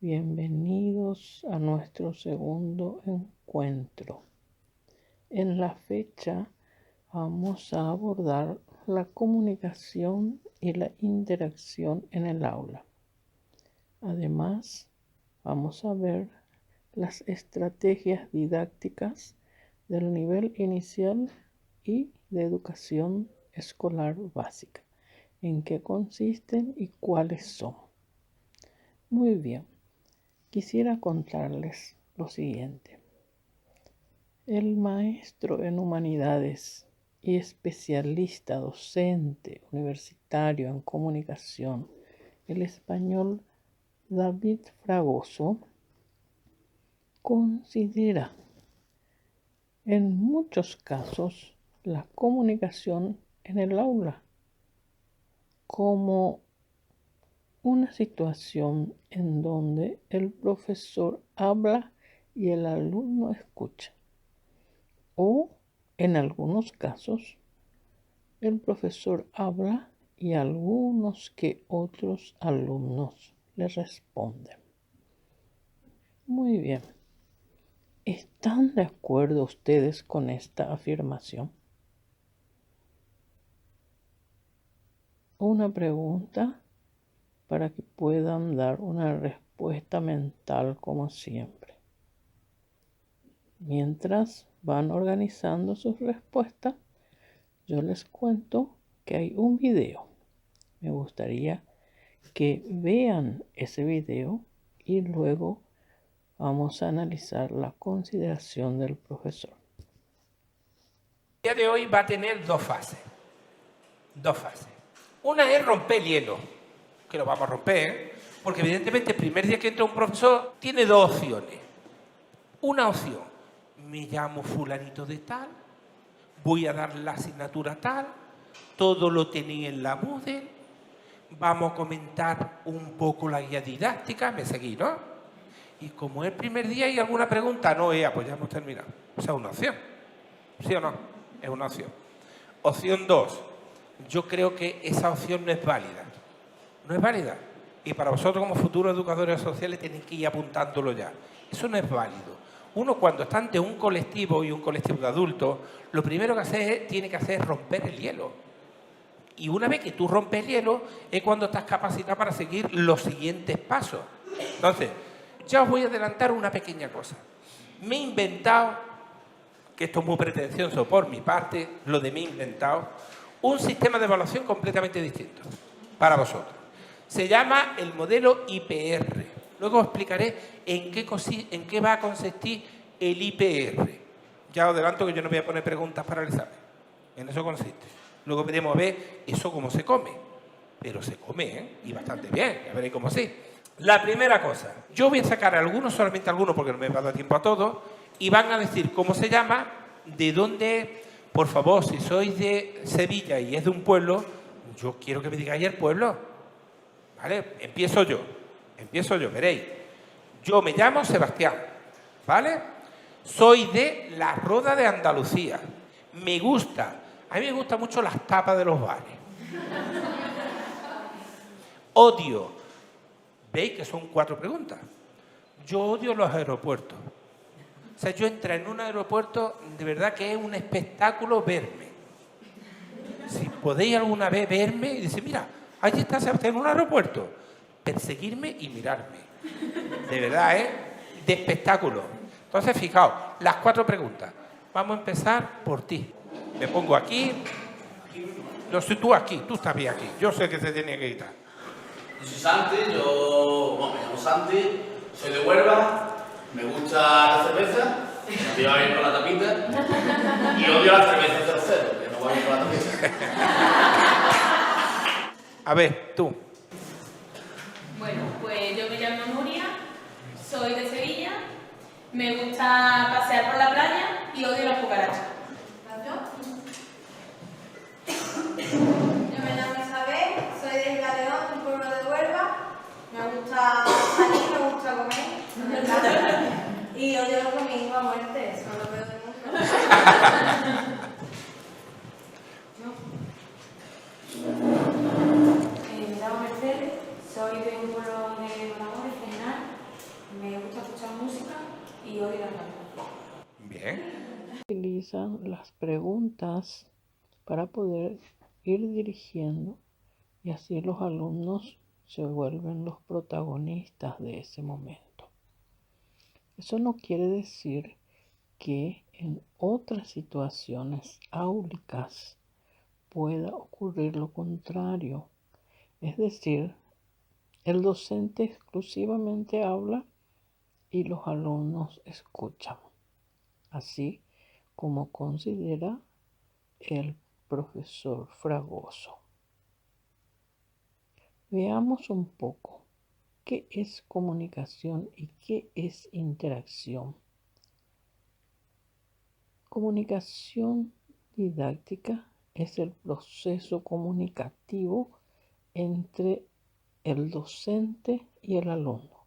Bienvenidos a nuestro segundo encuentro. En la fecha vamos a abordar la comunicación y la interacción en el aula. Además, vamos a ver las estrategias didácticas del nivel inicial y de educación escolar básica, en qué consisten y cuáles son. Muy bien. Quisiera contarles lo siguiente. El maestro en humanidades y especialista docente universitario en comunicación, el español David Fragoso, considera en muchos casos la comunicación en el aula como una situación en donde el profesor habla y el alumno escucha. O, en algunos casos, el profesor habla y algunos que otros alumnos le responden. Muy bien. ¿Están de acuerdo ustedes con esta afirmación? Una pregunta para que puedan dar una respuesta mental como siempre. Mientras van organizando sus respuestas, yo les cuento que hay un video. Me gustaría que vean ese video y luego vamos a analizar la consideración del profesor. El día de hoy va a tener dos fases. Una es romper el hielo, que lo vamos a romper, porque evidentemente el primer día que entra un profesor tiene dos opciones. Una opción, me llamo fulanito de tal, voy a dar la asignatura tal, todo lo tenéis en la Moodle, vamos a comentar un poco la guía didáctica, me seguís, ¿no? Y como es el primer día y alguna pregunta, no, pues ya hemos terminado. Esa es una opción, ¿sí o no? Es una opción. Opción 2. Yo creo que esa opción no es válida. No es válida. Y para vosotros como futuros educadores sociales tenéis que ir apuntándolo ya. Eso no es válido. Uno cuando está ante un colectivo y un colectivo de adultos, lo primero que tiene que hacer es romper el hielo. Y una vez que tú rompes el hielo, es cuando estás capacitado para seguir los siguientes pasos. Entonces, ya os voy a adelantar una pequeña cosa. Me he inventado, que esto es muy pretencioso por mi parte, lo de me he inventado, un sistema de evaluación completamente distinto para vosotros. Se llama el modelo IPR. Luego os explicaré en qué va a consistir el IPR. Ya os adelanto que yo no voy a poner preguntas para el examen. En eso consiste. Luego veremos a ver eso cómo se come. Pero se come, ¿eh? Y bastante bien. Ya veréis cómo sí. La primera cosa. Yo voy a sacar algunos, solamente algunos, porque no me va a dar tiempo a todos, y van a decir cómo se llama, de dónde. Por favor, si sois de Sevilla y es de un pueblo, yo quiero que me digáis el pueblo. ¿Vale? Empiezo yo, veréis. Yo me llamo Sebastián, ¿vale? Soy de La Roda de Andalucía. A mí me gustan mucho las tapas de los bares. Odio. ¿Veis que son 4 preguntas? Yo odio los aeropuertos. O sea, yo entro en un aeropuerto, de verdad que es un espectáculo verme. Si podéis alguna vez verme y decir, mira, allí está Sebastián en un aeropuerto, perseguirme y mirarme. De verdad, de espectáculo. Entonces, fijaos, las 4 preguntas. Vamos a empezar por ti. Me pongo aquí. No soy tú aquí, tú estás bien aquí. Yo sé que te tenía que quitar. Yo soy Santi, me llamo Santi, soy de Huelva. Me gusta la cerveza, me va bien con la tapita y odio la cerveza 0-0, que no va bien con la tapita. A ver, tú. Bueno, pues yo me llamo Nuria, soy de Sevilla, me gusta pasear por la playa y odio las cucarachas. Yo me llamo Isabel, soy de Isla León, un pueblo de Huelva. Me gusta salir, me gusta comer. Y odio los domingos a muerte, eso no lo veo de mundo. Me llamo Mercedes, soy de un pueblo de Colabora, en general. utilizan las preguntas para poder ir dirigiendo y así los alumnos se vuelven los protagonistas de ese momento. Eso no quiere decir que en otras situaciones áulicas pueda ocurrir lo contrario. Es decir, el docente exclusivamente habla y los alumnos escuchan, así como considera el profesor Fragoso. Veamos un poco qué es comunicación y qué es interacción. Comunicación didáctica es el proceso comunicativo entre el docente y el alumno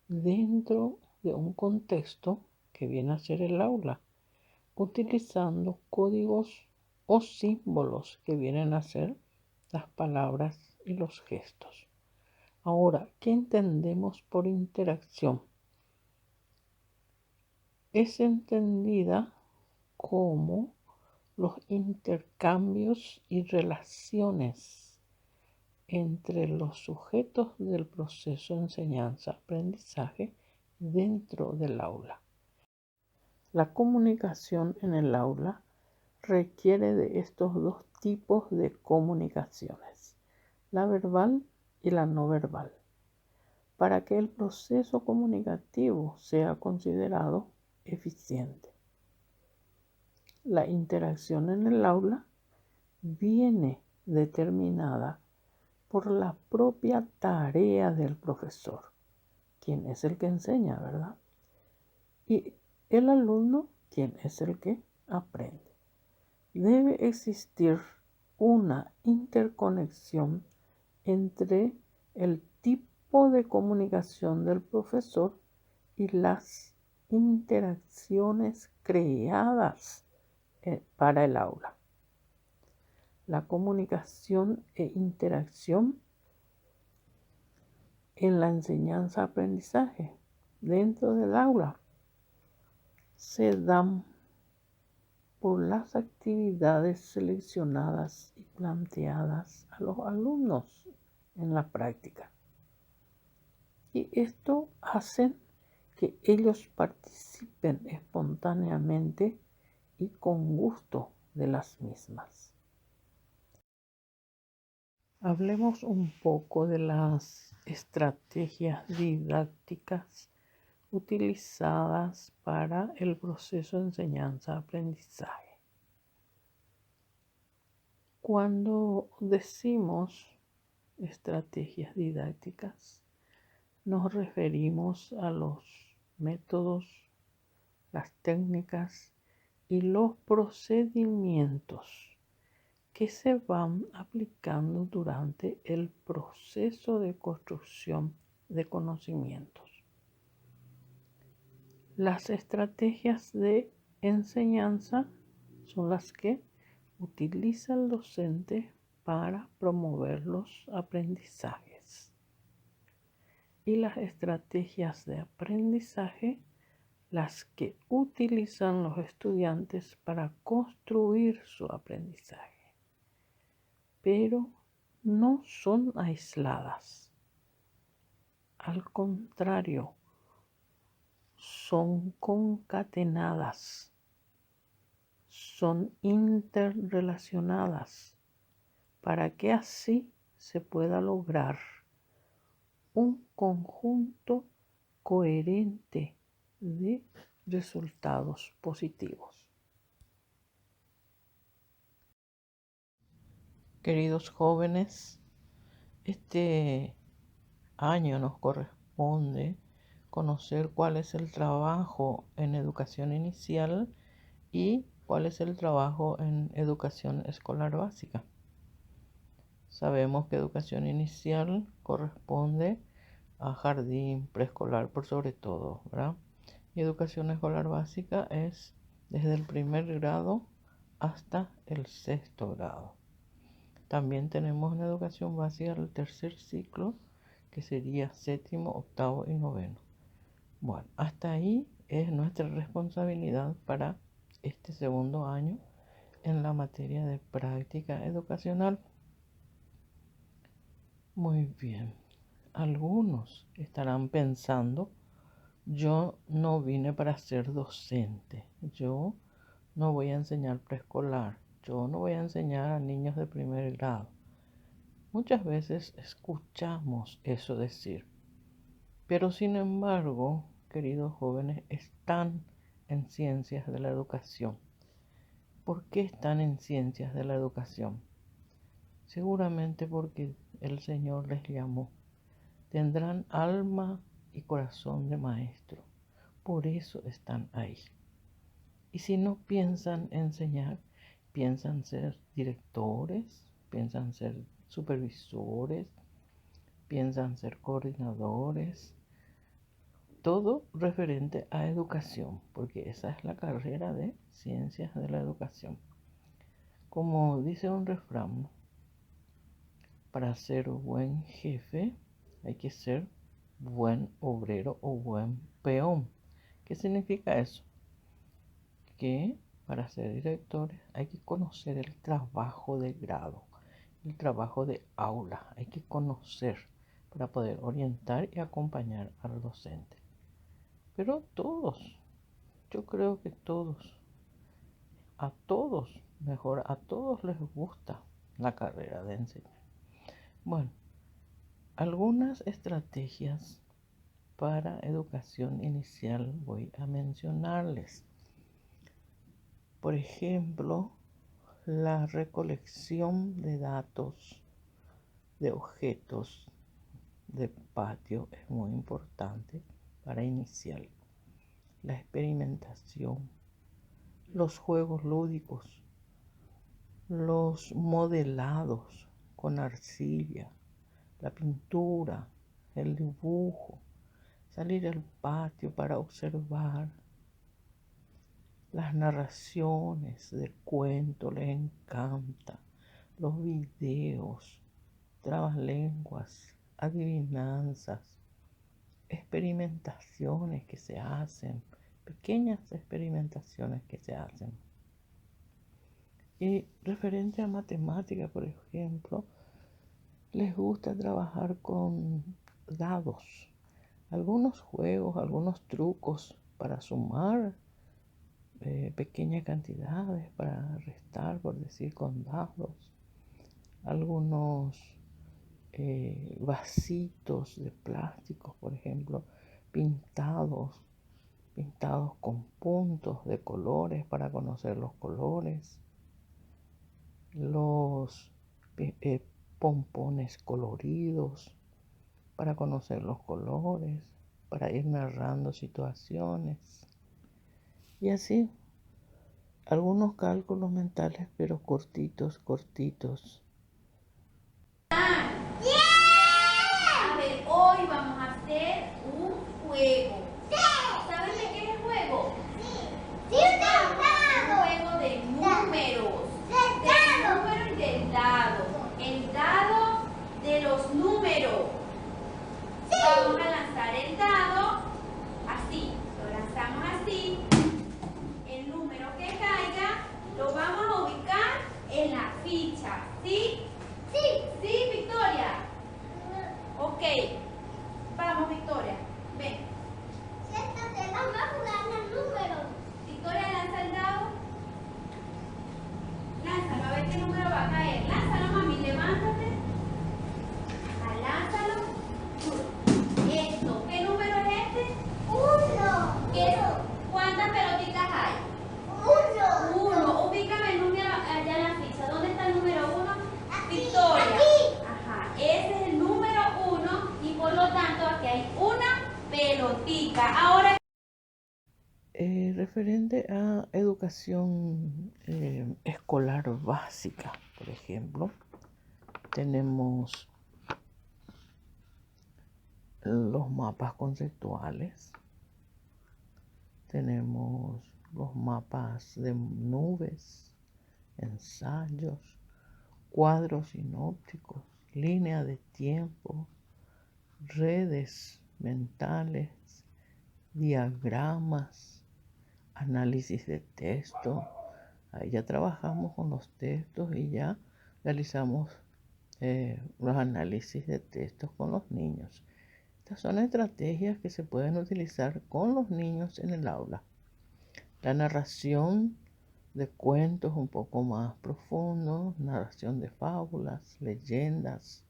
dentro de un contexto que viene a ser el aula, utilizando códigos o símbolos que vienen a ser las palabras y los gestos. Ahora, ¿qué entendemos por interacción? Es entendida como los intercambios y relaciones entre los sujetos del proceso de enseñanza-aprendizaje dentro del aula. La comunicación en el aula requiere de estos dos tipos de comunicaciones, la verbal y la no verbal, para que el proceso comunicativo sea considerado eficiente. La interacción en el aula viene determinada por la propia tarea del profesor, quien es el que enseña, ¿verdad? Y el alumno, quien es el que aprende. Debe existir una interconexión entre el tipo de comunicación del profesor y las interacciones creadas para el aula. La comunicación e interacción en la enseñanza-aprendizaje dentro del aula se dan por las actividades seleccionadas y planteadas a los alumnos en la práctica. Y esto hace que ellos participen espontáneamente y con gusto de las mismas. Hablemos un poco de las estrategias didácticas utilizadas para el proceso de enseñanza-aprendizaje. Cuando decimos estrategias didácticas, nos referimos a los métodos, las técnicas y los procedimientos que se van aplicando durante el proceso de construcción de conocimientos. Las estrategias de enseñanza son las que utiliza el docente para promover los aprendizajes. Y las estrategias de aprendizaje, las que utilizan los estudiantes para construir su aprendizaje. Pero no son aisladas. Al contrario, son concatenadas, son interrelacionadas, para que así se pueda lograr un conjunto coherente de resultados positivos. Queridos jóvenes, este año nos corresponde conocer cuál es el trabajo en educación inicial y cuál es el trabajo en educación escolar básica. Sabemos que educación inicial corresponde a jardín, preescolar por sobre todo, ¿verdad? Y educación escolar básica es desde el primer grado hasta el sexto grado. También tenemos en educación básica el tercer ciclo, que sería séptimo, octavo y noveno. Bueno, hasta ahí es nuestra responsabilidad para este segundo año en la materia de práctica educacional. Muy bien. Algunos estarán pensando, yo no vine para ser docente, yo no voy a enseñar preescolar, yo no voy a enseñar a niños de primer grado. Muchas veces escuchamos eso decir, pero sin embargo, queridos jóvenes, están en ciencias de la educación. ¿Por qué están en ciencias de la educación? Seguramente porque el Señor les llamó. Tendrán alma y corazón de maestro. Por eso están ahí. Y si no piensan enseñar, piensan ser directores, piensan ser supervisores, piensan ser coordinadores, todo referente a educación, porque esa es la carrera de ciencias de la educación. Como dice un refrán, para ser buen jefe hay que ser buen obrero o buen peón. ¿Qué significa eso? Que para ser directores hay que conocer el trabajo de grado, el trabajo de aula, hay que conocer para poder orientar y acompañar al docente. Pero todos, yo creo que a todos les gusta la carrera de enseñar. Bueno, algunas estrategias para educación inicial voy a mencionarles. Por ejemplo, la recolección de datos de objetos de patio es muy importante para iniciar. La experimentación, los juegos lúdicos, los modelados con arcilla, la pintura, el dibujo, salir al patio para observar. Las narraciones del cuento les encanta, los videos, trabalenguas, adivinanzas, experimentaciones que se hacen, pequeñas experimentaciones que se hacen. Y referente a matemática, por ejemplo, les gusta trabajar con dados, algunos juegos, algunos trucos para sumar pequeñas cantidades, para restar, por decir, con dados, algunos vasitos de plástico, por ejemplo, pintados con puntos de colores para conocer los colores, los pompones coloridos para conocer los colores, para ir narrando situaciones y así algunos cálculos mentales pero cortitos. A ver, hoy vamos a hacer un juego. ¿Saben de qué es el juego? Sí, un juego de números. Del número y del dado. El dado de los números. Vamos a lanzar el dado así. Lo lanzamos así. El número que caiga lo vamos a ubicar en la ficha. ¿Sí? Sí, Victoria. Ok. Vamos, Victoria. Ven. Siéntate, vamos a jugar los números. Victoria, lanza el dado. Lánzalo, a ver qué número va a caer. Lánzalo, mami, levántate. Lánzalo. Esto. ¿Qué número es este? Uno. ¿Cuántas pelotitas hay? Uno. Ubícame el número allá en la ficha. ¿Dónde está el número 1? Victoria. Aquí. Ajá. Ese es el número 1 y por lo tanto aquí hay una pelotita. Ahora. Referente a educación escolar básica, por ejemplo, tenemos los mapas conceptuales, tenemos los mapas de nubes, ensayos, cuadros sinópticos, línea de tiempo, redes mentales, diagramas, análisis de texto. Ahí ya trabajamos con los textos y ya realizamos los análisis de textos con los niños. Estas son estrategias que se pueden utilizar con los niños en el aula. La narración de cuentos un poco más profundos, narración de fábulas, leyendas.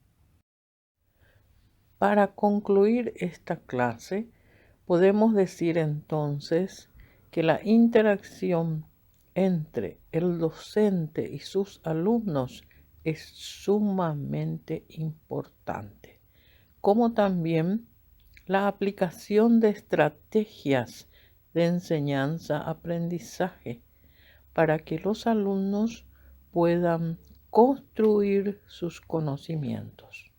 Para concluir esta clase, podemos decir entonces que la interacción entre el docente y sus alumnos es sumamente importante, como también la aplicación de estrategias de enseñanza-aprendizaje para que los alumnos puedan construir sus conocimientos.